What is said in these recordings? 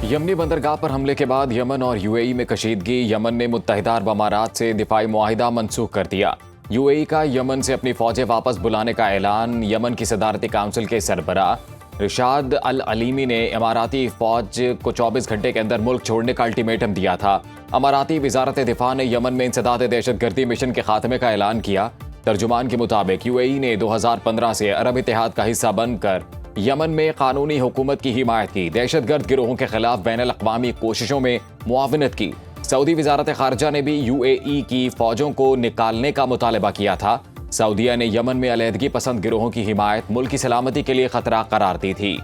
यमनी बंदरगाह पर हमले के बाद यमन और यूएई में कशीदगी। यमन ने मुत्तहिदा अरब अमारात से दिफाई मुआहिदा मनसूख कर दिया। यूएई का यमन से अपनी फौजें वापस बुलाने का ऐलान। यमन की सदारती काउंसिल के सरबराह रिशाद अल अलीमी ने इमाराती फौज को 24 घंटे के अंदर मुल्क छोड़ने का अल्टीमेटम दिया था। अमाराती वजारत दिफा ने यमन में इंसदाद दहशतगर्दी मिशन के खात्मे का ऐलान किया। तर्जुमान के मुताबिक यूएई ने 2015 से अरब इत्तेहाद का हिस्सा बनकर यमन में कानूनी हुकूमत की हिमायत की, दहशतगर्द गिरोहों के खिलाफ बैनुल अक़वामी कोशिशों में मुआवनत की। सऊदी वजारत खारजा ने भी यूएई की फौजों को निकालने का मुतालबा किया था। सऊदीया ने यमन में अलहदगी पसंद गिरोहों की हिमायत मुल्क की सलामती के लिए खतरा करार दी थी।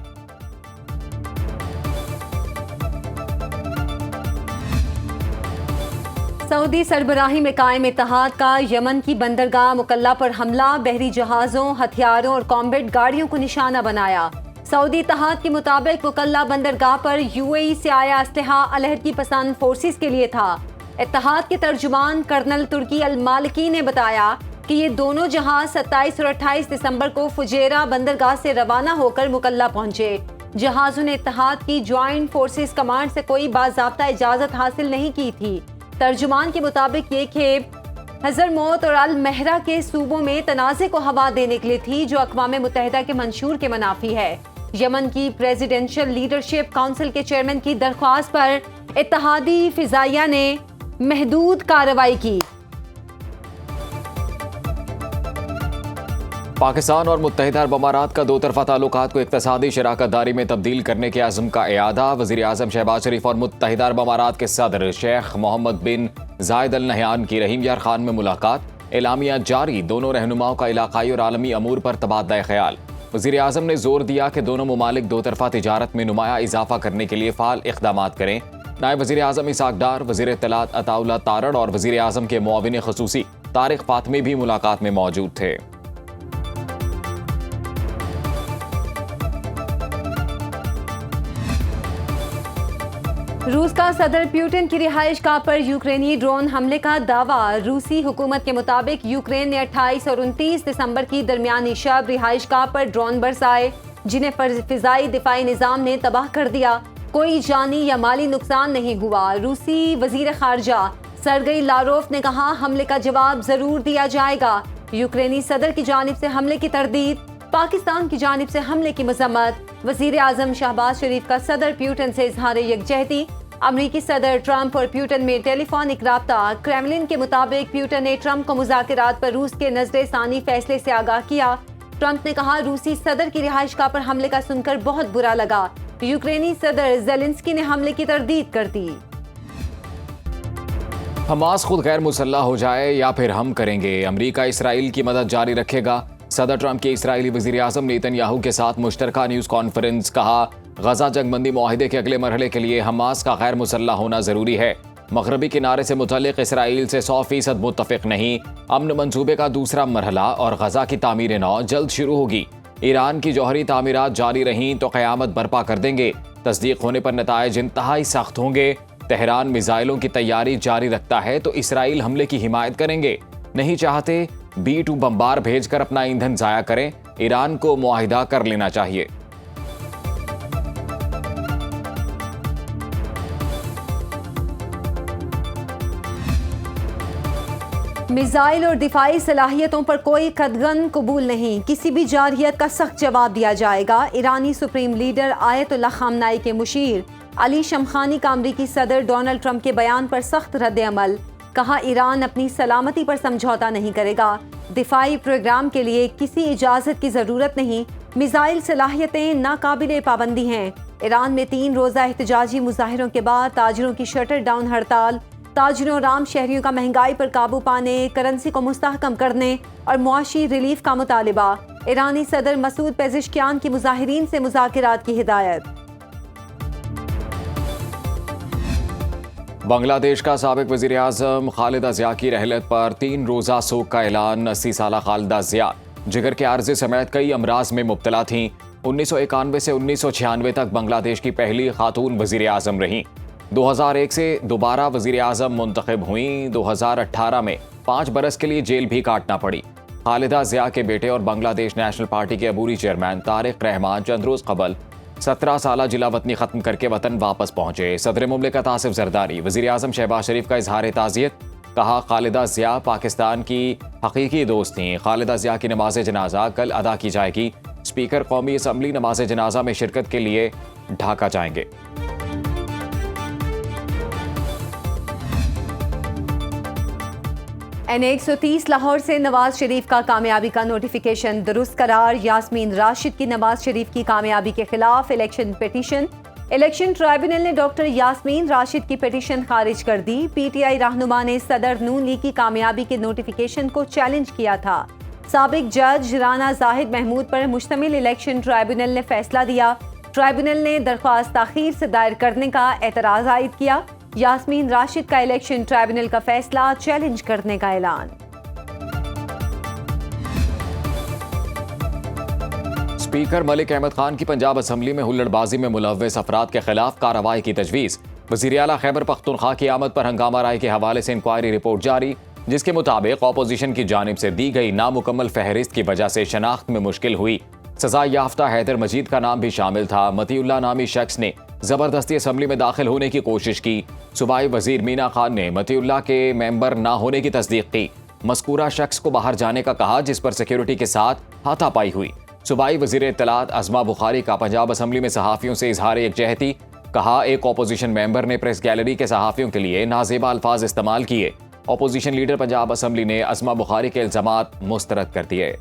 सऊदी सरबराही में कायम इत्तेहाद का यमन की बंदरगाह मुकल्ला पर हमला, बहरी जहाज़ों, हथियारों और कॉम्बैट गाड़ियों को निशाना बनाया। सऊदी इत्तेहाद के मुताबिक मुकल्ला बंदरगाह पर यूएई से आया असलहा अलहदगी पसंद फोर्सेस के लिए था। इत्तेहाद के तर्जुमान कर्नल तुर्की अल मालिकी ने बताया कि ये दोनों जहाज 27 और 28 दिसंबर को फुजेरा बंदरगाह से रवाना होकर मुकल्ला पहुंचे। जहाज़ों ने इत्तेहाद की ज्वाइंट फोर्सेस कमांड से कोई बाज़ाब्ता इजाज़त हासिल नहीं की थी। तर्जुमान के मुताबिक ये खेप हज़रमौत और अल महरा के सूबों में तनाज़े को हवा देने के लिए थी, जो अक़वाम मुत्तहिदा के मंशूर के मनाफी है। यमन की प्रेसिडेंशियल लीडरशिप काउंसिल के चेयरमैन की दरख्वास्त पर इत्तेहादी फ़िज़ाइया ने महदूद कार्रवाई की। पाकिस्तान और मुत्तहिदा अरब अमारात का दो तरफा ताल्लुकात को इक़्तिसादी शराकतदारी में तब्दील करने के अज़्म का इयादा। वज़ीर आज़म शहबाज शरीफ और मुत्तहिदा अरब अमारात के सदर शेख मोहम्मद बिन जायद अल नहयान की रहीम यार खान में मुलाकात। एलामिया जारी, दोनों रहनुमाओं का इलाकाई और आलमी अमूर पर तबादला ख्याल। वज़ीर आज़म ने जोर दिया कि दोनों ममालिक दो तरफा तिजारत में नुमाया इजाफा करने के लिए फ़ाल इक़दामात करें। नायब वज़ीर आज़म इसाक डार, वज़ीर इत्तलात अताउल्लाह तारड़ और वज़ीर आज़म के मुआविन ख़ुसूसी तारिक फ़ातमी भी मुलाकात में मौजूद थे। रूस का सदर पुतिन की रिहाइश गाह पर यूक्रेनी ड्रोन हमले का दावा। रूसी हुकूमत के मुताबिक यूक्रेन ने 28 और 29 दिसंबर की दरमियानी शब रिहाइश गाह पर ड्रोन बरसाए, जिन्हें फिजाई दिफाई निज़ाम ने तबाह कर दिया। कोई जानी या माली नुकसान नहीं हुआ। रूसी वजीर खारजा सरगई लारोफ ने कहा, हमले का जवाब जरूर दिया जाएगा। यूक्रेनी सदर की जानिब से हमले की तरदीद, पाकिस्तान की जानिब से हमले की मजम्मत। वज़ीर आज़म शहबाज शरीफ का सदर पुतिन से इजहार यकजहती। अमरीकी सदर ट्रंप और पुतिन में टेलीफोनिक राब्ता। क्रेमलिन के मुताबिक पुतिन ने ट्रंप को मुज़ाकरात पर रूस के नजर सानी फैसले से आगाह किया। ट्रंप ने कहा, रूसी सदर की रिहाइश गाह पर हमले का सुनकर बहुत बुरा लगा। यूक्रेनी सदर ज़ेलेंस्की ने हमले की तरदीद कर दी। हमास खुद गैर मुसल्लह हो जाए या फिर हम करेंगे, अमरीका इसराइल की मदद जारी रखेगा। सदर ट्रंप के इसराइली वज़ीर आज़म नेतन्याहू के साथ मुश्तरका न्यूज़ कॉन्फ्रेंस। कहा, गजा जंगबंदी मुआहिदे के अगले मरहले के लिए हमास का गैर मुसल्लह होना ज़रूरी है। मगरबी किनारे से मुतल्लिक़ इसराइल से 100% मुत्तफ़िक़ नहीं। अमन मंसूबे का दूसरा मरहला और गजा की तामीर नौ जल्द शुरू होगी। ईरान की जौहरी तामीरात जारी रहीं तो क़यामत बर्पा कर देंगे। तस्दीक होने पर नताइज इंतहाई सख्त होंगे। तेहरान मिसाइलों की तैयारी जारी रखता है तो इसराइल हमले की हिमायत करेंगे। नहीं चाहते B-2 बम्बार भेजकर अपना ईंधन ज़ाया करें। ईरान को मुआहिदा कर लेना चाहिए। मिसाइल और दिफाई सलाहियतों पर कोई कदगन कबूल नहीं, किसी भी जारहियत का सख्त जवाब दिया जाएगा। ईरानी सुप्रीम लीडर आयतुल्लाह खामनाई के मुशीर अली शमखानी का अमरीकी सदर डोनाल्ड ट्रंप के बयान पर सख्त रद्द अमल। कहा, ईरान अपनी सलामती पर समझौता नहीं करेगा। दिफाई प्रोग्राम के लिए किसी इजाज़त की ज़रूरत नहीं। मिसाइल सलाहियतें नाकाबिले पाबंदी हैं। ईरान में 3 रोज़ा एहतजाजी मुजाहिरों के बाद ताजिरों की शटर डाउन हड़ताल। ताजिरों और आम शहरियों का महंगाई पर काबू पाने, करेंसी को मुस्तहकम करने और मुआशी रिलीफ का मुतालिबा। ईरानी सदर मसूद पेज़ेश्कियान की मुजाहिरीन से मुज़ाकरात की हिदायत। बांग्लादेश का साबिक वज़ीर आज़म खालिदा ज़िया की रहलत पर 3 रोज़ा सोग का ऐलान। 80 साला खालिदा ज़िया जिगर के आर्ज़े समेत कई अमराज में मुब्तला थीं। 1991 से 1996 तक बांग्लादेश की पहली खातून वज़ीर आज़म रहीं। 2001 से दोबारा वज़ीर आज़म मुंतखब हुईं। 2018 में 5 बरस के लिए जेल भी काटना पड़ी। खालिदा ज़िया के बेटे और बांग्लादेश नेशनल पार्टी के अबूरी चेयरमैन तारिक रहमान चंद रोज़ कबल 17 साल जिला वतनी खत्म करके वतन वापस पहुंचे सदर मुमलिकत आसिफ जरदारी। वजीर आजम शहबाज शरीफ का इजहार ताज़ियत, कहा खालिदा जिया पाकिस्तान की हकीकी दोस्त थीं। खालिदा जिया की नमाज जनाजा कल अदा की जाएगी। स्पीकर कौमी असम्बली नमाज जनाजा में शिरकत के लिए ढाका जाएंगे। N130 लाहौर से नवाज शरीफ का कामयाबी का नोटिफिकेशन दुरुस्त करार। यास्मीन राशिद की नवाज शरीफ की कामयाबी के खिलाफ इलेक्शन पिटीशन। इलेक्शन ट्राइब्यूनल ने डॉक्टर यास्मीन राशिद की पिटीशन खारिज कर दी। PTI रहनुमा ने सदर नून लीग की कामयाबी के नोटिफिकेशन को चैलेंज किया था। साबिक जज राना जाहिद महमूद पर मुश्तमिल इलेक्शन ट्राइब्यूनल ने फैसला दिया। ट्राइब्यूनल ने दरख्वास्त ताखीर से दायर करने का एतराज आयद किया। यास्मीन राशिद का इलेक्शन ट्राइब्यूनल का फैसला चैलेंज करने का ऐलान। स्पीकर मलिक अहमद खान की पंजाब असम्बली में हुल्लड़बाजी में मुलव्वस अफराद के खिलाफ कार्रवाई की तजवीज़। वज़ीर आला खैबर पख्तूनख्वा की आमद पर हंगामा राय के हवाले से इंक्वायरी रिपोर्ट जारी, जिसके मुताबिक अपोजिशन की जानिब से दी गई नामुकम्मल फहरिस्त की वजह से शनाख्त में मुश्किल हुई। सजा याफ्ता हैदर मजीद का नाम भी शामिल था। मतीउल्लाह नामी शख्स ने जबरदस्ती असम्बली में दाखिल होने की कोशिश की। सूबाई वजीर मीना खान ने मतीउल्लाह के मेंबर ना होने की तस्दीक की। मज़कूरा शख्स को बाहर जाने का कहा, जिस पर सिक्योरिटी के साथ हाथापाई हुई। सूबाई वजीर इत्तलात अज़मा बुखारी का पंजाब असम्बली में सहाफ़ियों से इजहार यकजहती, कहा एक अपोजिशन मेंबर ने प्रेस गैलरी के सहाफ़ियों के लिए नाजेबा अल्फाज इस्तेमाल किए। अपोजिशन लीडर पंजाब असम्बली ने अज़मा बुखारी के इल्ज़ामात मुस्तरद कर दिए।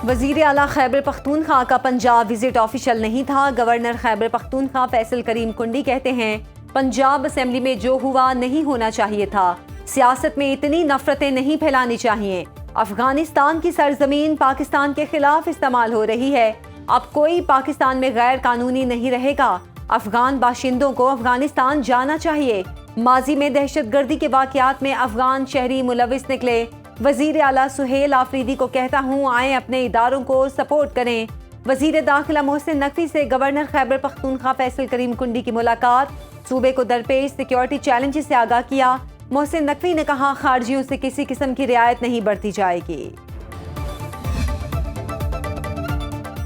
वज़ीर आला खैबर पख्तूनख्वा का पंजाब विजिट ऑफिशियल नहीं था। गवर्नर खैबर पख्तूनख्वा फैसल करीम कुंडी कहते हैं, पंजाब असेंबली में जो हुआ नहीं होना चाहिए था। सियासत में इतनी नफरतें नहीं फैलानी चाहिए। अफगानिस्तान की सरजमीन पाकिस्तान के खिलाफ इस्तेमाल हो रही है। अब कोई पाकिस्तान में गैर कानूनी नहीं रहेगा। अफगान बाशिंदों को अफगानिस्तान जाना चाहिए। माजी में दहशतगर्दी के वाक़यात में अफगान शहरी मुलविस निकले। वजीर आला सुहेल आफरीदी को कहता हूँ, आए अपने इदारों को सपोर्ट करें। वजीर दाखिला मोहसिन नकवी से गवर्नर खैबर पख्तूनख्वा फैसल करीम कुंडी की मुलाकात। सूबे को दरपेश सिक्योरिटी चैलेंजेस से आगाह किया। मोहसिन नकवी ने कहा, खारजियों से किसी किस्म की रियायत नहीं बरती जाएगी।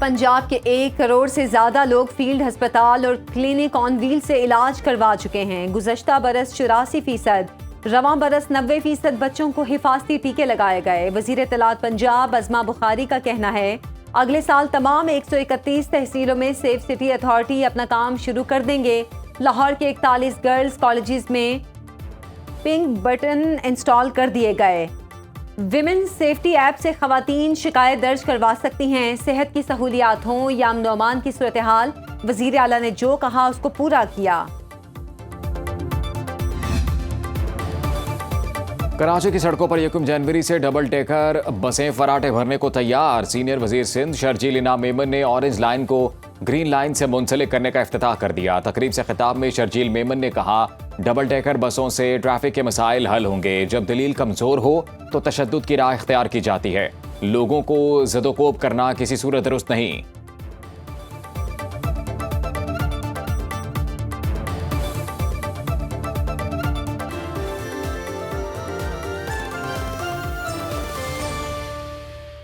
पंजाब के 1 करोड़ से ज्यादा लोग फील्ड अस्पताल और क्लिनिक ऑन व्हील से इलाज करवा चुके हैं। गुज़श्ता बरस 84%, रवां बरस 90% बच्चों को हिफाजती टीके लगाए गए। वजीर इत्तलात पंजाब अज़मा बुखारी का कहना है, अगले साल तमाम 131 तहसीलों में सेफ सिटी अथॉरिटी अपना काम शुरू कर देंगे। लाहौर के 41 गर्ल्स कॉलेजेस में पिंक बटन इंस्टॉल कर दिए गए। विमेन सेफ्टी ऐप से खवातीन शिकायत दर्ज करवा सकती हैं। सेहत की सहूलियात हों या अमन व अमान की सूरत हाल, वजीर आला ने जो कहा उसको पूरा किया। कराची की सड़कों पर 1 जनवरी से डबल टेकर बसें फराटे भरने को तैयार। सीनियर वजीर सिंध शर्जील इनाम मेमन ने ऑरेंज लाइन को ग्रीन लाइन से मुंसलिक करने का इफ्तिताह कर दिया। तकरीब से खिताब में शर्जील मेमन ने कहा, डबल टेकर बसों से ट्रैफिक के मसाइल हल होंगे। जब दलील कमजोर हो तो तशद्दुद की राह इख्तियार की जाती है। लोगों को ज़दोकोब करना किसी सूरत दुरुस्त नहीं।